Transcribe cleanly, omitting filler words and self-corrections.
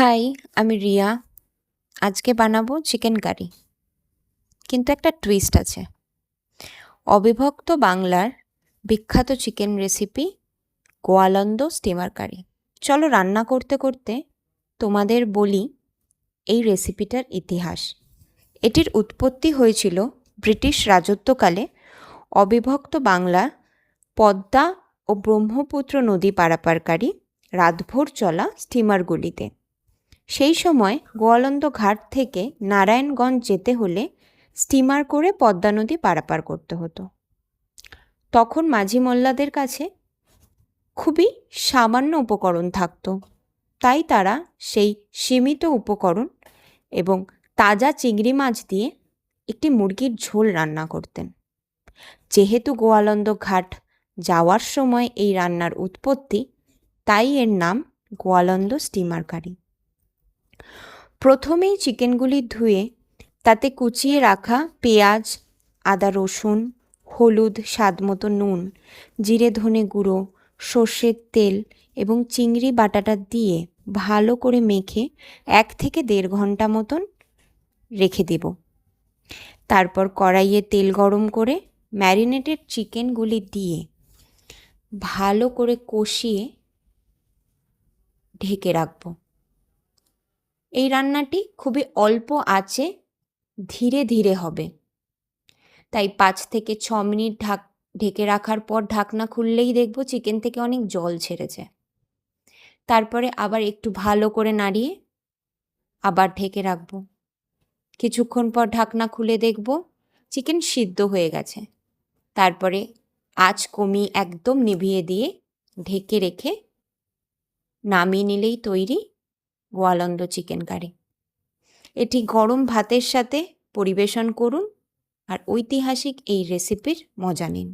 High, আমি রিয়া। আজকে বানাবো চিকেন কারি, কিন্তু একটা টুইস্ট আছে। অবিভক্ত বাংলার বিখ্যাত চিকেন রেসিপি গোয়ালন্দ স্টিমার কারি। চলো রান্না করতে করতে তোমাদের বলি এই রেসিপিটার ইতিহাস। এটির উৎপত্তি হয়েছিল ব্রিটিশ রাজত্বকালে অবিভক্ত বাংলা পদ্মা ও ব্রহ্মপুত্র নদী পারাপারকারী রাতভর চলা স্টিমারগুলিতে। সেই সময় গোয়ালন্দ ঘাট থেকে নারায়ণগঞ্জ যেতে হলে স্টিমার করে পদ্মা নদী পারাপার করতে হতো। তখন মাঝি মোল্লাদের কাছে খুবই সামান্য উপকরণ থাকতো, তাই তারা সেই সীমিত উপকরণ এবং তাজা চিংড়ি মাছ দিয়ে একটি মুরগির ঝোল রান্না করতেন। যেহেতু গোয়ালন্দ ঘাট যাওয়ার সময় এই রান্নার উৎপত্তি, তাই এর নাম গোয়ালন্দ স্টিমার কারি। প্রথমেই চিকেনগুলি ধুয়ে তাতে কুচিয়ে রাখা পেঁয়াজ, আদা রসুন, হলুদ, স্বাদমতো নুন, জিরে ধনে গুঁড়ো, সর্ষের তেল এবং চিংড়ি বাটাটা দিয়ে ভালো করে মেখে 1 থেকে 1.5 ঘন্টা মতন রেখে দেব। তারপর কড়াইয়ে তেল গরম করে ম্যারিনেটেড চিকেনগুলি দিয়ে ভালো করে কষিয়ে ঢেকে রাখব। এই রান্নাটি খুবই অল্প আঁচে ধীরে ধীরে হবে, তাই 5 থেকে 6 মিনিট ঢেকে রাখার পর ঢাকনা খুললেই দেখব চিকেন থেকে অনেক জল ছেড়েছে। তারপরে আবার একটু ভালো করে নাড়িয়ে আবার ঢেকে রাখব। কিছুক্ষণ পর ঢাকনা খুলে দেখব চিকেন সিদ্ধ হয়ে গেছে। তারপরে আঁচ কমিয়ে একদম নিভিয়ে দিয়ে ঢেকে রেখে নামিয়ে নিলেই তৈরি গোয়ালন্দ চিকেন কারি। এটি গরম ভাতের সাথে পরিবেশন করুন আর ঐতিহাসিক এই রেসিপির মজা নিন।